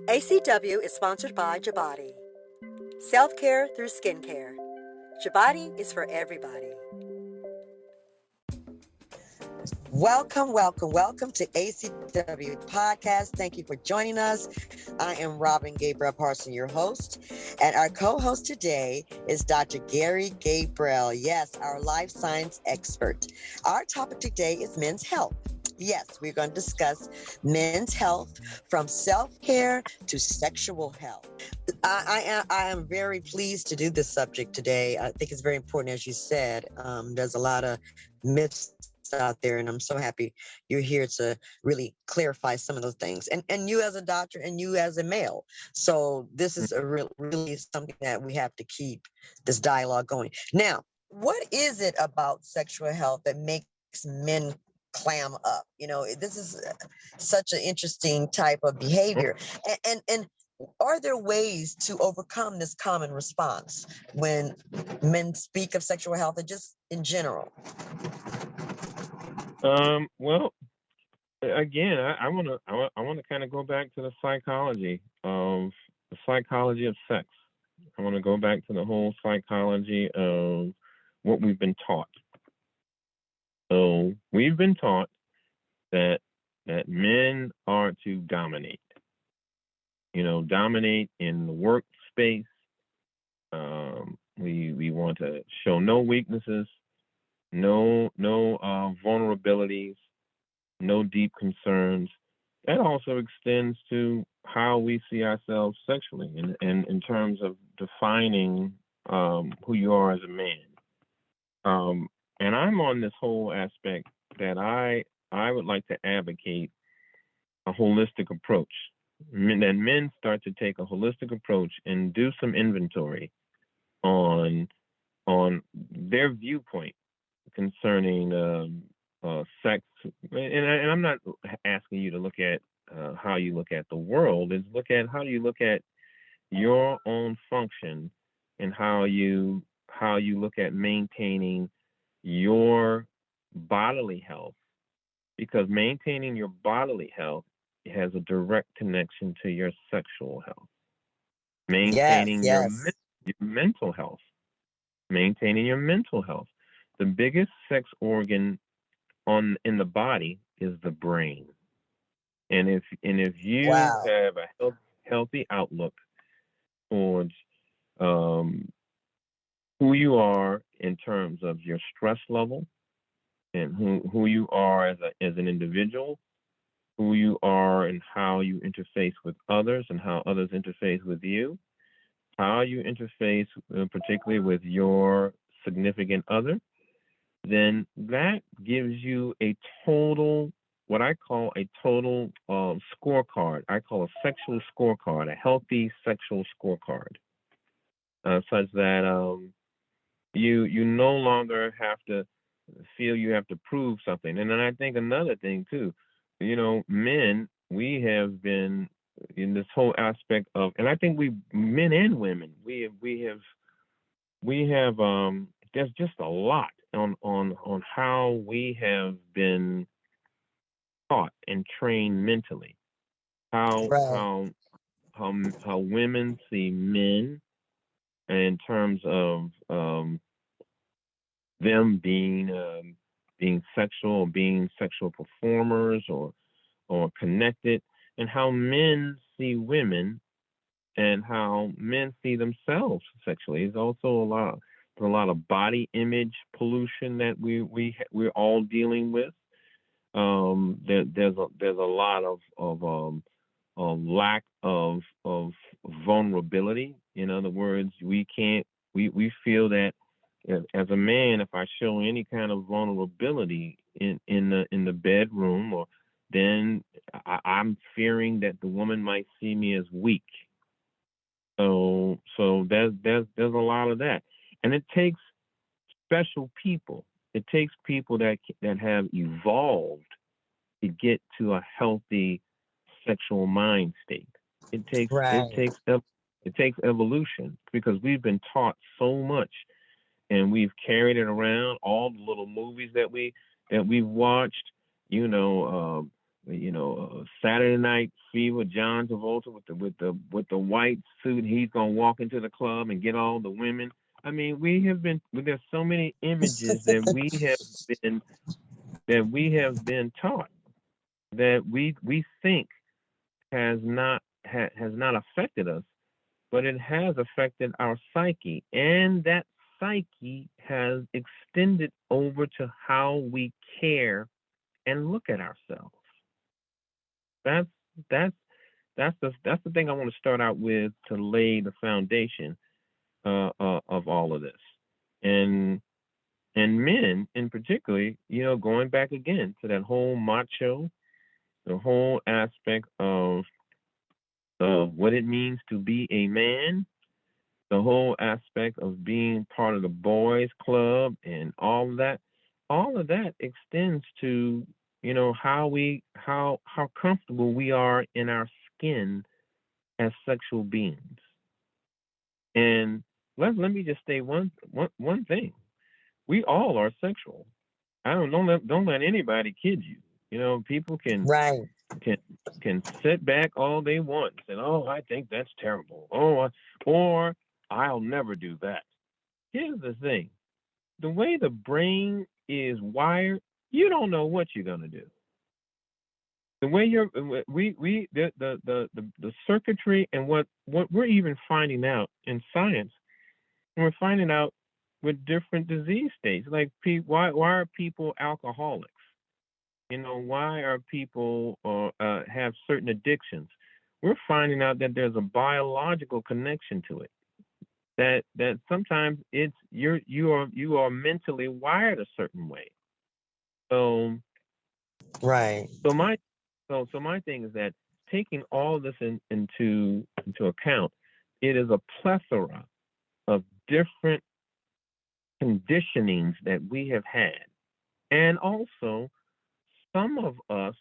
ACW is sponsored by Jabati. Self-care through skincare. Jabati is for everybody. Welcome to ACW Podcast. Thank you for joining us. I am Robin Gabriel Parson, your host, and our co-host today is Dr. Gary Gabriel. Yes, our life science expert. Our topic today is men's health. Yes, we're going to discuss men's health from self-care to sexual health. I am very pleased to do this subject today. I think it's very important, as you said. There's a lot of myths out there, and I'm so happy you're here to really clarify some of those things. And you as a doctor and you as a male. So this is really something that we have to keep this dialogue going. Now, what is it about sexual health that makes men clam up? You know, this is such an interesting type of behavior. And are there ways to overcome this common response when men speak of sexual health and just in general? Well, again, I want to kind of go back to the psychology of sex. I want to go back to the whole psychology of what we've been taught. So we've been taught that men are to dominate. You know, dominate in the workspace. We want to show no weaknesses, no vulnerabilities, no deep concerns. That also extends to how we see ourselves sexually, and in terms of defining who you are as a man. And I'm on this whole aspect that I would like to advocate a holistic approach. That men start to take a holistic approach and do some inventory on their viewpoint concerning sex. And I'm not asking you to look at how you look at the world. It's look at how you look at your own function and how you look at maintaining your bodily health, because maintaining your bodily health has a direct connection to your sexual health. Maintaining your mental health. Maintaining your mental health. The biggest sex organ in the body is the brain. And if you have a healthy outlook towards who you are in terms of your stress level, and who you are as an individual, who you are and how you interface with others and how others interface with you, how you interface particularly with your significant other, then that gives you a total, what I call a total scorecard. I call a sexual scorecard, a healthy sexual scorecard, such that you no longer have to feel you have to prove something. And then I think another thing too, you know, men, we have been in this whole aspect of, and I think men and women, we have there's just a lot on how we have been taught and trained mentally, how women see men in terms of them being sexual, or being sexual performers, or connected, and how men see women and how men see themselves sexually. There's also a lot of body image pollution that we're all dealing with. There's a lot of lack of vulnerability. In other words, we feel that as a man, if I show any kind of vulnerability in the bedroom, or then I'm fearing that the woman might see me as weak. So there's a lot of that, and it takes special people. It takes people that have evolved to get to a healthy sexual mind state. It takes evolution, because we've been taught so much, and we've carried it around. All the little movies that we've watched, you know, Saturday Night Fever, John Travolta with the white suit. He's gonna walk into the club and get all the women. I mean, there's so many images that we have been taught that we think has not affected us, but it has affected our psyche, and that psyche has extended over to how we care and look at ourselves. That's that's that's the thing I want to start out with to lay the foundation of all of this, and men in particular, going back again to that whole macho, the whole aspect of what it means to be a man, the whole aspect of being part of the boys club and all of that extends to how comfortable we are in our skin as sexual beings. And let me just say one thing: we all are sexual. Don't let anybody kid you. People can Right. can can sit back all they want and say, "Oh, I think that's terrible," or "I'll never do that." Here's the thing: the way the brain is wired, you don't know what you're gonna do. The way the circuitry and what we're even finding out in science, and we're finding out with different disease states, like why are people alcoholics? Why are people have certain addictions? We're finding out that there's a biological connection to it. That sometimes you are mentally wired a certain way. So Right. so my thing is that taking all this into account, it is a plethora of different conditionings that we have had, and also some of us,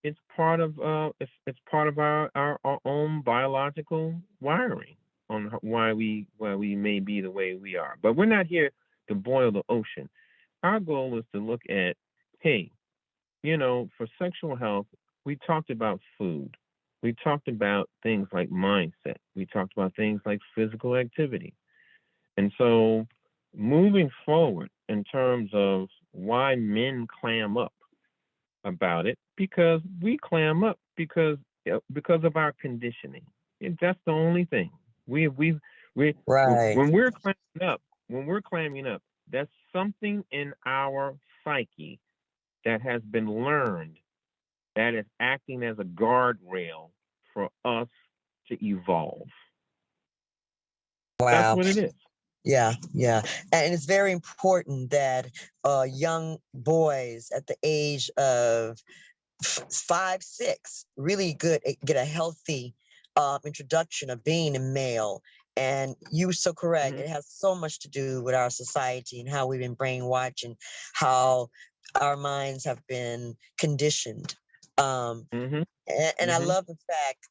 it's part of our own biological wiring on why we may be the way we are. But we're not here to boil the ocean. Our goal is to look at, hey, for sexual health, we talked about food. We talked about things like mindset. We talked about things like physical activity. And so moving forward in terms of why men clam up about it, because we clam up because of our conditioning. That's the only thing. We Right. when we're clamming up, that's something in our psyche that has been learned that is acting as a guardrail for us to evolve. That's Wow. what it is. Yeah, yeah. And it's very important that young boys at the age of 5, 6 really get a healthy introduction of being a male. And you were so correct. Mm-hmm. It has so much to do with our society and how we've been brainwashed and how our minds have been conditioned. Um, Mm-hmm. and I Mm-hmm. love the fact,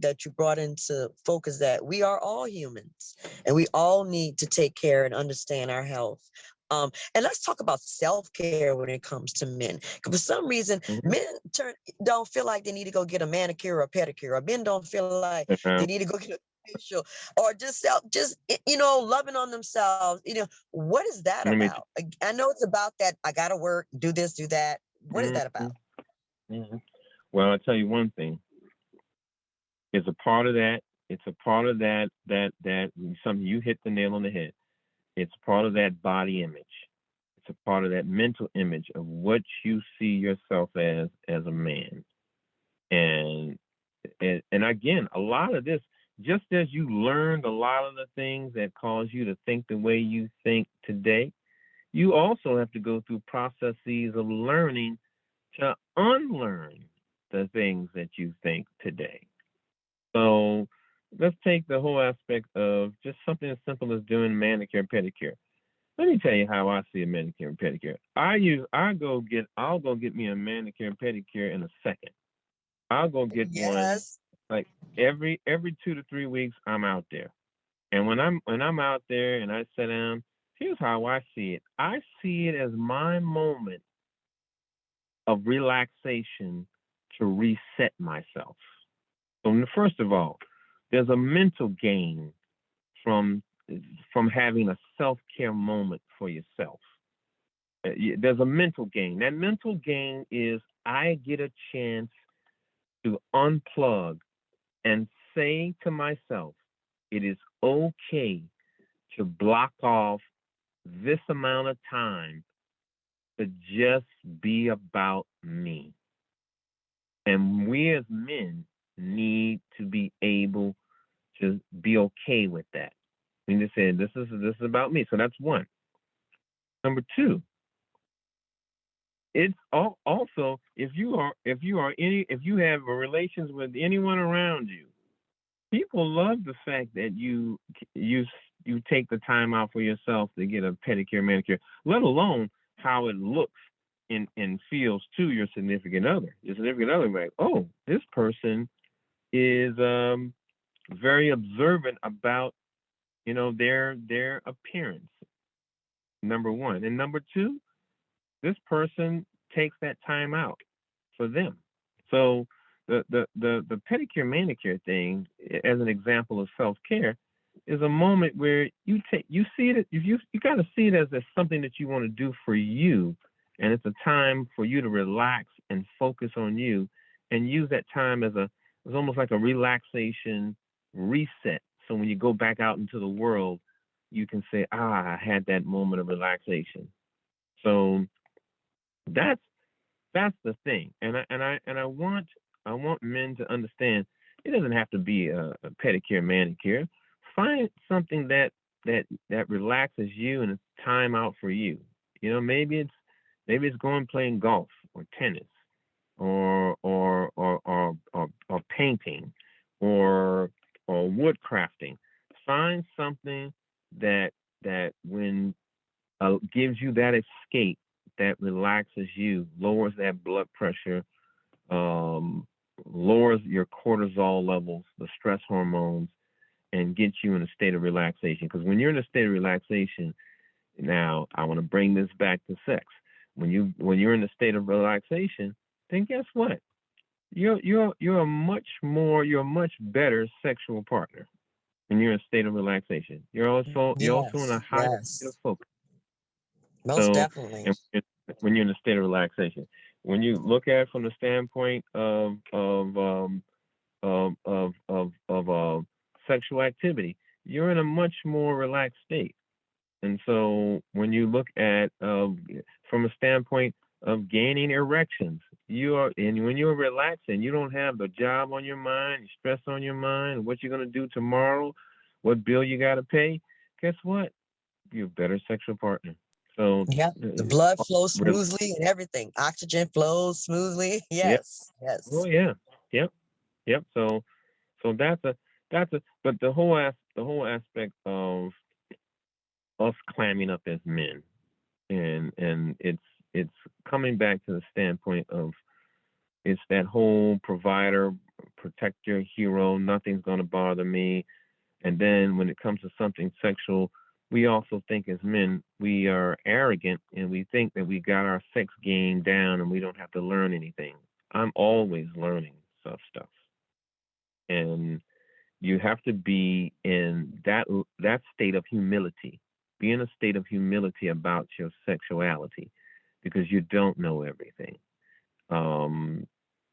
that you brought into focus that we are all humans and we all need to take care and understand our health. And let's talk about self-care when it comes to men. 'Cause for some reason, Mm-hmm. men don't feel like they need to go get a manicure or a pedicure, or men don't feel like they need to go get a facial, or loving on themselves. What is that Let me. about? I know it's about that. I gotta work, do this, do that. What is that Mm-hmm. about? Mm-hmm. Well, I'll tell you one thing. It's a part of that. It's a part of that something you hit the nail on the head. It's part of that body image. It's a part of that mental image of what you see yourself as a man. And and again, a lot of this, just as you learned a lot of the things that cause you to think the way you think today, you also have to go through processes of learning to unlearn the things that you think today. So let's take the whole aspect of just something as simple as doing manicure and pedicure. Let me tell you how I see a manicure and pedicure. I'll go get me a manicure and pedicure in a second. I'll go get one Yes. like every 2 to 3 weeks. I'm out there, and when I'm out there and I sit down, here's how I see it. I see it as my moment of relaxation to reset myself. So first of all, there's a mental gain from having a self-care moment for yourself. There's a mental gain. That mental gain is I get a chance to unplug and say to myself, it is okay to block off this amount of time to just be about me. And we as men need to be able to be okay with that. We just say this is about me. So that's one. Number two, it's also if you have relations with anyone around you, people love the fact that you take the time out for yourself to get a pedicure, manicure, let alone how it looks and feels to your significant other. Your significant other, like, oh, this person is very observant about their appearance. Number one, and number two, this person takes that time out for them. So the pedicure manicure thing, as an example of self-care, is a moment where you see it, you got to see it as something that you want to do for you, and it's a time for you to relax and focus on you, and use that time as almost like a relaxation reset. So when you go back out into the world, you can say, I had that moment of relaxation. So that's the thing, and I want men to understand it doesn't have to be a pedicure, manicure. Find something that relaxes you and it's time out for you. Maybe it's going playing golf or tennis or painting or wood crafting. Find something that when gives you that escape, that relaxes you, lowers that blood pressure, lowers your cortisol levels, the stress hormones, and gets you in a state of relaxation. Because when you're in a state of relaxation, now I want to bring this back to sex. When you're in a state of relaxation, then guess what? You're a much better sexual partner when you're in a state of relaxation. You're also in a higher state of focus. Most definitely. And when you're in a state of relaxation, when you look at it from the standpoint of sexual activity, you're in a much more relaxed state. And so when you look at from a standpoint of gaining erections, when you're relaxing, you don't have the job on your mind, stress on your mind, what you're going to do tomorrow, what bill you got to pay. Guess what? You're a better sexual partner. So yeah, the blood flows smoothly and everything. Oxygen flows smoothly. Yes. Yep. Yes. Oh yeah. Yep. So that's but the whole aspect of us climbing up as men, and it's coming back to the standpoint of it's that whole provider, protector, hero, nothing's gonna bother me. And then when it comes to something sexual, we also think as men, we are arrogant and we think that we got our sex game down and we don't have to learn anything. I'm always learning stuff. And you have to be in that state of humility. Be in a state of humility about your sexuality because you don't know everything. And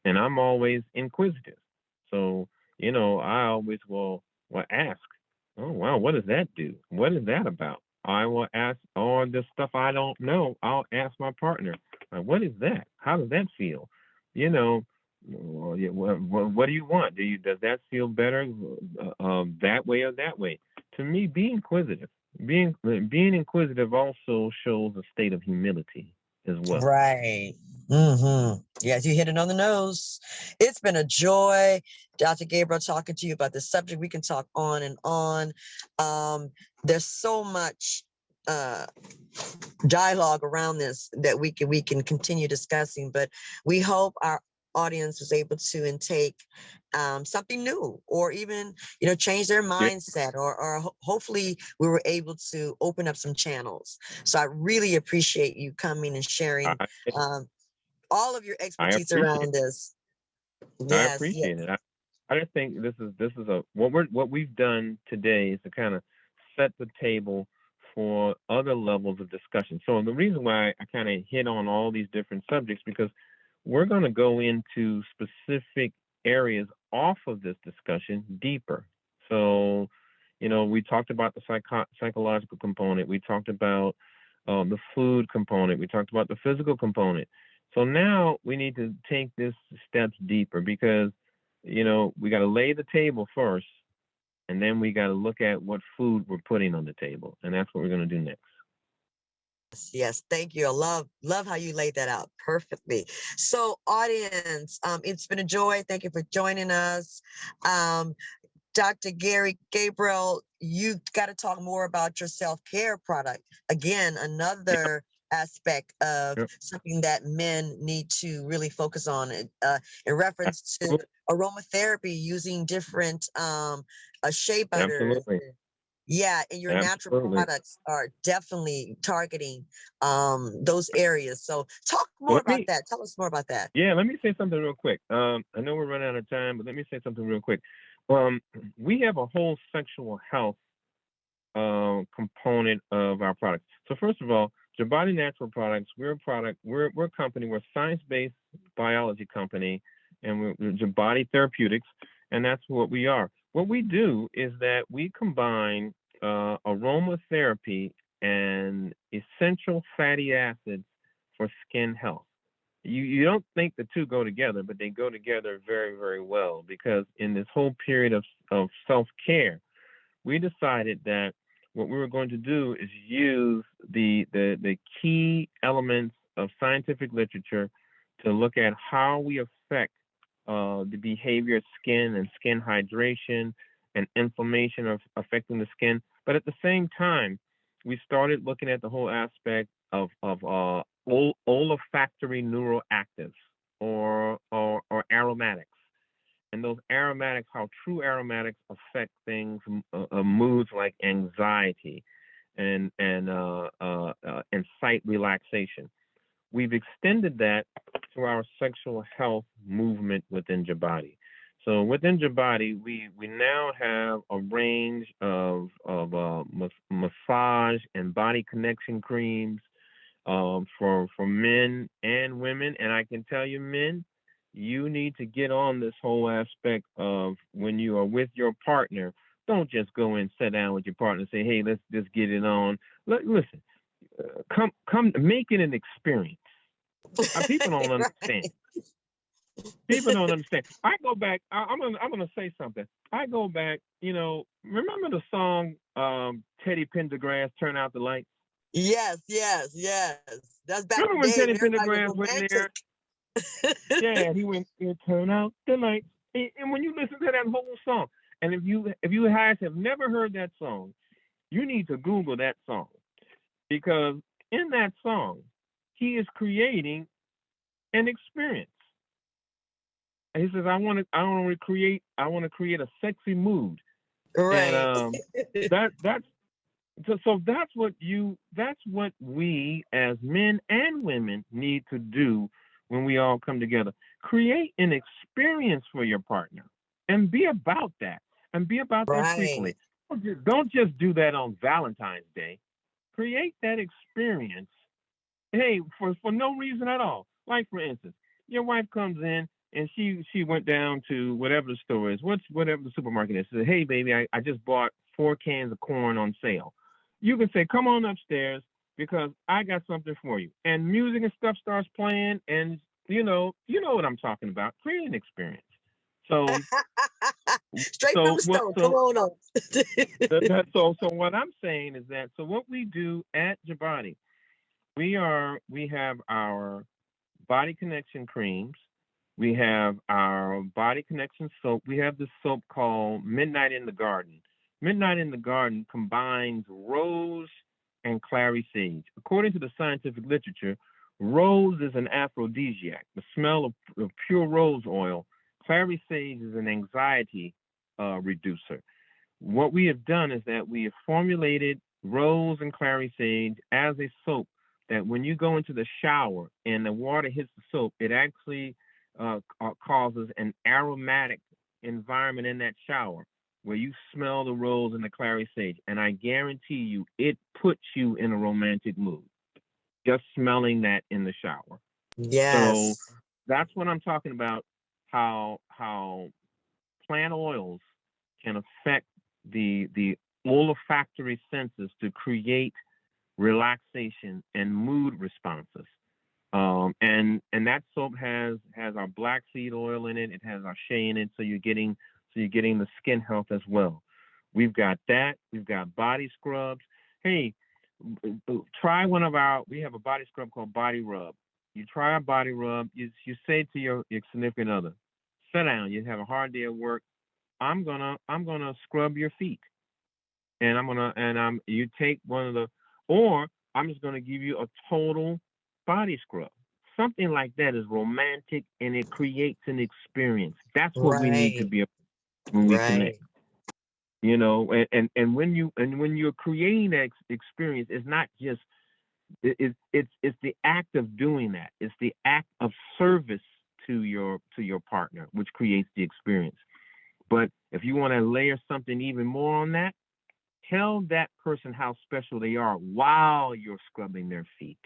I'm always inquisitive. So, I always will ask, oh, wow, what does that do? What is that about? I will ask all the stuff I don't know. I'll ask my partner, what is that? How does that feel? What do you want? Does that feel better that way or that way? To me, be inquisitive. Being inquisitive also shows a state of humility as well. Right. Yes, you hit it on the nose. It's been a joy, Dr. Gabriel, talking to you about this subject. We can talk on and on. There's so much dialogue around this that we can continue discussing, but we hope our audience was able to intake something new, or even change their mindset, or hopefully we were able to open up some channels. So I really appreciate you coming and sharing all of your expertise around this. I Yes, appreciate yes. it. I just think this is a what we've done today is to kind of set the table for other levels of discussion. So the reason why I kind of hit on all these different subjects because we're going to go into specific areas off of this discussion deeper. So, we talked about the psychological component. We talked about the food component. We talked about the physical component. So now we need to take this steps deeper because, we got to lay the table first, and then we got to look at what food we're putting on the table, and that's what we're going to do next. Yes, thank you. I love how you laid that out perfectly. So, audience, it's been a joy. Thank you for joining us. Um, Dr. Gary Gabriel, you got to talk more about your self-care product. Again, Yep, another aspect of yep, something that men need to really focus on in reference to absolutely, aromatherapy using different shea butters. absolutely, Yeah, and your natural absolutely. products are definitely targeting those areas. So talk more Let about me, that. Tell us more about that. yeah, let me say something real quick. I know we're running out of time, but let me say something real quick. Um, we have a whole sexual health component of our product. So first of all, Jabati Natural Products, we're a product, we're a company, we're a science-based biology company, and we're Jabati Therapeutics, and that's what we are. What we do is that we combine aromatherapy and essential fatty acids for skin health. You don't think the two go together, but they go together very, very well because in this whole period of self-care, we decided that what we were going to do is use the key elements of scientific literature to look at how we affect the behavior of skin and skin hydration and inflammation of affecting the skin. But at the same time, we started looking at the whole aspect of olfactory neuroactives or aromatics and those aromatics, how true aromatics affect things, moods like anxiety and incite relaxation. We've extended that to our sexual health movement within Jabati. So within Jabati, we now have a range of massage and body connection creams for men and women. And I can tell you, men, you need to get on this whole aspect of when you are with your partner. Don't just go and sit down with your partner and say, "Hey, let's just get it on." Listen, come, make it an experience. People don't understand. Right. People don't understand. I go back. I'm gonna say something. I go back. Remember the song Teddy Pendergrass, "Turn Out the Lights." Yes, yes, yes. That's back in Remember the when day Teddy when everybody was Pendergrass went in romantic. there. Yeah, he went and turn out the lights. And when you listen to that whole song, and if you guys have never heard that song, you need to Google that song because in that song, he is creating an experience. And he says, I want to create a sexy mood, and Right. that's so that's what we as men and women need to do when we all come together. Create an experience for your partner and be about that and be about that Right. frequently. Don't just do that on Valentine's Day. Create that experience. Hey, for no reason at all. Like for instance, your wife comes in and she went down to whatever the store is, whatever the supermarket is. She said, "Hey baby, I just bought 4 cans of corn on sale." You can say, "Come on upstairs because I got something for you." And music and stuff starts playing, and you know what I'm talking about. Create an experience. So Straight from so the what stove. Come so on up. so what I'm saying is that so what we do at Jabati, we have our body connection creams. We have our body connection soap. We have this soap called Midnight in the Garden. Midnight in the Garden combines rose and clary sage. According to the scientific literature, rose is an aphrodisiac, the smell of pure rose oil. Clary sage is an anxiety reducer. What we have done is that we have formulated rose and clary sage as a soap that when you go into the shower and the water hits the soap, it actually causes an aromatic environment in that shower where you smell the rose and the clary sage, and I guarantee you it puts you in a romantic mood just smelling that in the shower. So Yes. that's what I'm talking about, how plant oils can affect the olfactory senses to create relaxation and mood responses. And that soap has our black seed oil in it. It has our shea in it, so you're getting the skin health as well. We've got that. We've got body scrubs. Hey, try we have a body scrub called Body Rub. You try a body rub. You say to your significant other, sit down. You have a hard day at work. I'm gonna scrub your feet, and you take one of the, or I'm just gonna give you a total body scrub. Something like that is romantic, and it creates an experience. That's what we need to Right. be when we Right. connect. And when you're creating that experience, it's not just it's the act of doing that. It's the act of service to your partner, which creates the experience. But if you want to layer something even more on that, tell that person how special they are while you're scrubbing their feet.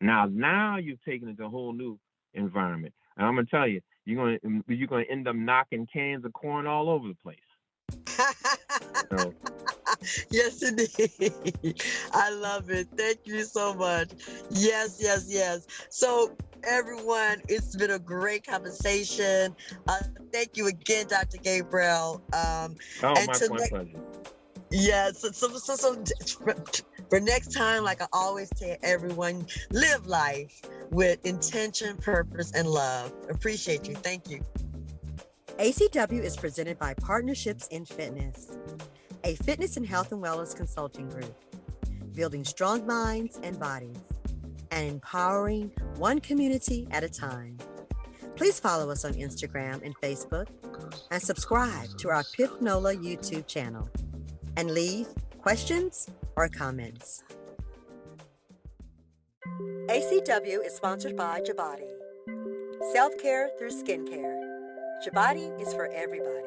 Now you've taken it to a whole new environment. And I'm gonna tell you, you're gonna end up knocking cans of corn all over the place. So, Yes, indeed. I love it. Thank you so much. Yes, yes, yes. So, everyone, it's been a great conversation. Thank you again, Dr. Gabriel. oh, And my pleasure. yes, so for next time, like I always tell everyone, live life with intention, purpose, and love. Appreciate you. Thank you. ACW is presented by Partnerships in Fitness, a fitness and health and wellness consulting group, building strong minds and bodies, and empowering one community at a time. Please follow us on Instagram and Facebook, and subscribe to our Pith Nola YouTube channel, and leave questions or comments. ACW is sponsored by Jabati. Self-care through skincare. Jabati is for everybody.